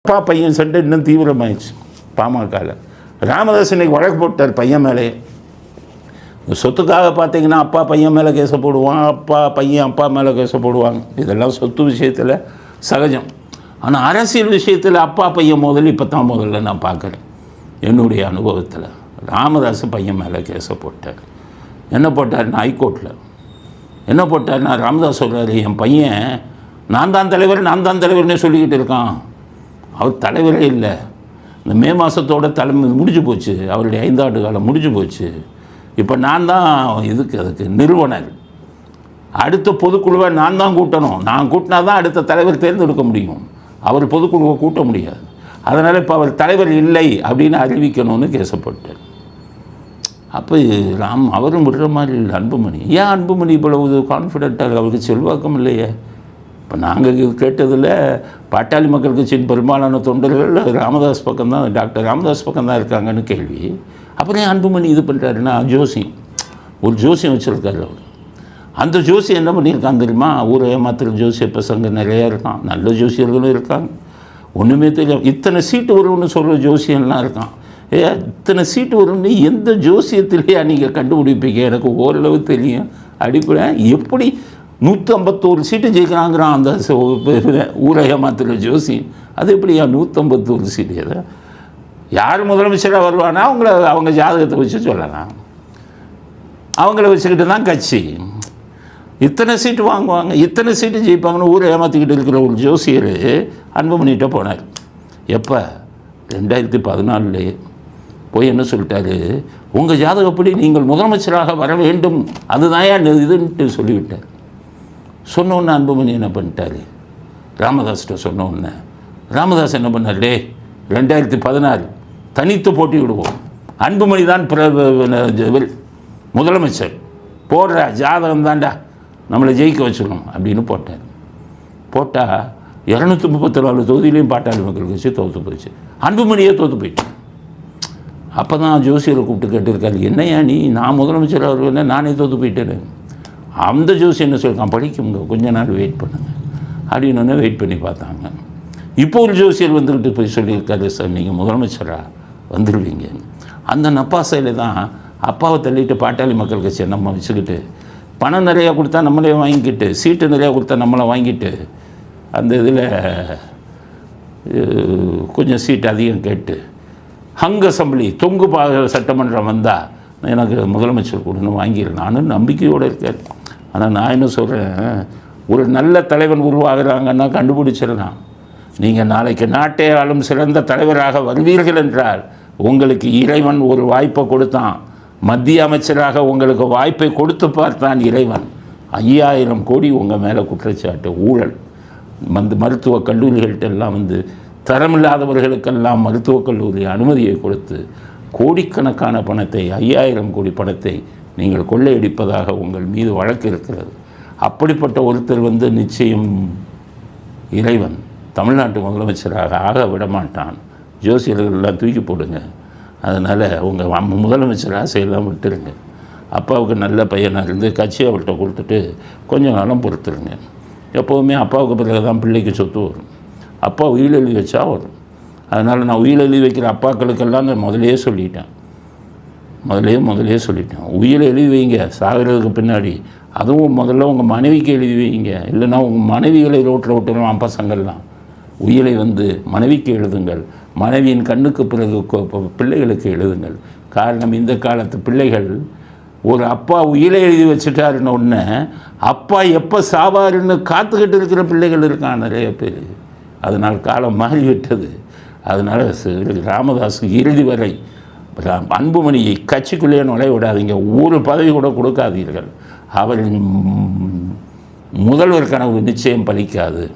அப்பா பையன் சண்டை இன்னும் தீவிரமாயிடுச்சு பாமகவில். ராமதாஸ் இன்னைக்கு வழக்கு போட்டார் பையன் மேலே. சொத்துக்காக பார்த்தீங்கன்னா அப்பா பையன் மேலே கேச போடுவான், அப்பா பையன் அப்பா மேலே கேச போடுவாங்க. இதெல்லாம் சொத்து விஷயத்தில் சகஜம். ஆனால் அரசியல் விஷயத்தில் அப்பா பையன் முதல்ல இப்போ தான் முதல்ல நான் பார்க்குறேன் என்னுடைய அனுபவத்தில். ராமதாஸ் பையன் மேலே கேச போட்டார். என்ன போட்டார்னா ஹைகோர்ட்டில் என்ன போட்டார்னா ராமதாஸ் சொல்கிறார், என் பையன் நான் தான் தலைவர்னு சொல்லிக்கிட்டு இருக்கான். அவர் தலைவரே இல்லை. இந்த மே மாதத்தோட தலைமை முடிஞ்சு போச்சு, அவருடைய 5 ஆண்டு காலம் முடிஞ்சு போச்சு. இப்போ நான் தான் அதுக்கு நிறுவனர். அடுத்த பொதுக்குழுவை நான் தான் கூட்டணும். நான் கூட்டினா தான் அடுத்த தலைவர் தேர்ந்தெடுக்க முடியும். அவர் பொதுக்குழுவை கூட்ட முடியாது. அதனால் இப்போ அவர் தலைவர் இல்லை அப்படின்னு அறிவிக்கணும்னு கேசப்பட்டார். அப்போ அவரும் விடுற மாதிரி இல்லை அன்புமணி. ஏன் அன்புமணி இவ்வளவு கான்ஃபிடென்ட்டாக? அவருக்கு செல்வாக்கம் இல்லையே. இப்போ நாங்கள் கேட்டதில் பாட்டாளி மக்கள் கட்சியின் பெரும்பாலான தொண்டர்கள் ராமதாஸ் பக்கம் தான், டாக்டர் ராமதாஸ் பக்கம் தான் இருக்காங்கன்னு கேள்வி. அப்புறம் ஏன் அன்புமணி இது பண்ணுறாருன்னா ஜோசியம், ஒரு ஜோசியம் வச்சுருக்காரு அவர். அந்த ஜோசியம் என்ன பண்ணியிருக்காங்க தெரியுமா? ஊரை ஏமாத்துற ஜோசிய பசங்க நிறையா இருக்கான், நல்ல ஜோசியர்களும் இருக்காங்க. ஒன்றுமே தெரியும். இத்தனை சீட்டு வரும்னு சொல்கிற ஜோசியம்லாம் இருக்கான். இத்தனை சீட்டு வரும்னு எந்த ஜோசியத்திலேயே நீங்கள் கண்டுபிடிப்பீங்க? எனக்கு ஓரளவு தெரியும். அடிப்படை எப்படி 151 சீட்டு ஜெயிக்கிறாங்கிறான் அந்த ஊரை ஏமாத்துற ஜோசியம். அது எப்படியா 151 சீட்டு? எதை யார் முதலமைச்சராக வருவானா அவங்க ஜாதகத்தை வச்சு சொல்லலாம். அவங்கள வச்சுக்கிட்டு தான் கட்சி இத்தனை சீட்டு வாங்குவாங்க, இத்தனை சீட்டு ஜெயிப்பாங்கன்னு ஊரை ஏமாற்றிக்கிட்டு இருக்கிற ஒரு ஜோசியர் அன்புமணிகிட்ட போனார். எப்போ? 2014 போய் என்ன சொல்லிட்டாரு, உங்கள் ஜாதகப்படி நீங்கள் முதலமைச்சராக வர வேண்டும், அதுதான் இதுன்ட்டு சொல்லிவிட்டார். சொன்னோன்னே அன்புமணி என்ன பண்ணிட்டார், ராமதாஸ்கிட்ட சொன்னோன்னே ராமதாஸ் என்ன பண்ணார், 2016 தனித்து போட்டி விடுவோம், அன்புமணி தான் முதலமைச்சர், போடுற ஜாதகம் தாண்டா நம்மளை ஜெயிக்க வச்சிடணும் அப்படின்னு போட்டார். போட்டால் 234 தொகுதியிலையும் பாட்டாளி மக்கள் கட்சி தோற்று போயிடுச்சு. அன்புமணியே தோற்று போயிட்டேன். அப்போ தான் ஜோசியரை கூப்பிட்டு கேட்டிருக்காரு, என்னையா நீ நான் முதலமைச்சராக வருவேன்னா நானே தோற்று போயிட்டேன்னு. அந்த ஜோசி என்ன சொல்லியிருக்கான், படிக்குங்க கொஞ்ச நாள் வெயிட் பண்ணுங்க அப்படின்னு வெயிட் பண்ணி பார்த்தாங்க. இப்போ ஒரு ஜோசியர் வந்துக்கிட்டு போய் சொல்லியிருக்காரு, சார் நீங்கள் முதலமைச்சராக வந்துடுவீங்க. அந்த நப்பாசையில் தான் அப்பாவை தள்ளிட்டு பாட்டாளி மக்கள் கட்சியை நம்ம வச்சுக்கிட்டு பணம் நிறையா கொடுத்தா நம்மளே வாங்கிக்கிட்டு, சீட்டு நிறையா கொடுத்தா நம்மளை வாங்கிட்டு, அந்த இதில் கொஞ்சம் சீட்டு அதிகம் கேட்டு ஹங் அசம்பிளி தொங்கு சட்டமன்றம் வந்தால் எனக்கு முதலமைச்சர் கொடுன்னு வாங்கிடலான்னு நம்பிக்கையோடு இருக்கார். ஆனால் நான் என்ன சொல்கிறேன், ஒரு நல்ல தலைவன் உருவாகிறாங்கன்னா கண்டுபிடிச்சிடலாம். நீங்கள் நாளைக்கு நாட்டை ஆளும் சிறந்த தலைவராக வருவீர்கள் என்றால் உங்களுக்கு இறைவன் ஒரு வாய்ப்பை கொடுத்தான். மத்திய அமைச்சராக உங்களுக்கு வாய்ப்பை கொடுத்து பார்த்தான் இறைவன். 5000 கோடி உங்கள் மேலே குற்றச்சாட்டு, ஊழல். மருத்துவக் கல்லூரிகள்கிட்டெல்லாம் தரமில்லாதவர்களுக்கெல்லாம் மருத்துவக் கல்லூரி அனுமதியை கொடுத்து கோடிக்கணக்கான பணத்தை, 5000 கோடி பணத்தை நீங்கள் கொள்ளையடிப்பதாக உங்கள் மீது வழக்கு இருக்கிறது. அப்படிப்பட்ட ஒருத்தர் நிச்சயம் இறைவன் தமிழ்நாட்டு முதலமைச்சராக ஆக விடமாட்டான். ஜோசியர்கள்லாம் தூக்கி போடுங்க. அதனால் உங்கள் முதலமைச்சராக செய்யலாம் விட்டுருங்க. அப்பாவுக்கு நல்ல பையனாக இருந்து கட்சியை அவர்கிட்ட கொடுத்துட்டு கொஞ்சம் காலம் பொறுத்துருங்க. எப்போவுமே அப்பாவுக்கு பிறகு தான் பிள்ளைக்கு சொத்து வரும். அப்பா உயில் எழுதி வச்சா வரும். அதனால் நான் உயில் எழுதி வைக்கிற அப்பாக்களுக்கெல்லாம் நான் முதலே சொல்லிட்டேன். உயிரை எழுதி வைங்க சாகிறதுக்கு பின்னாடி. அதுவும் முதல்ல உங்கள் மனைவிக்கு எழுதி வைங்க. இல்லைன்னா உங்கள் மனைவிகளை ரோட்டில் விட்டுருவான் பசங்கள்லாம். உயிரை மனைவிக்கு எழுதுங்கள். மனைவியின் கண்ணுக்கு பிறகு பிள்ளைகளுக்கு எழுதுங்கள். காரணம், இந்த காலத்து பிள்ளைகள் ஒரு அப்பா உயிரை எழுதி வச்சுட்டாருன்னு ஒன்று, அப்பா எப்போ சாவாருன்னு காத்துக்கிட்டு இருக்கிற பிள்ளைகள் இருக்கான் நிறைய பேர். அதனால் காலம் மாறிவிட்டது. அதனால் ராமதாஸ் இறுதி வரை அன்புமணியை கட்சிக்குள்ளேயே நுழைய விடாதீங்க. ஒரு பதவி கூட கொடுக்காதீர்கள். அவரின் முதல்வர் கனவு நிச்சயம் பலிக்காது.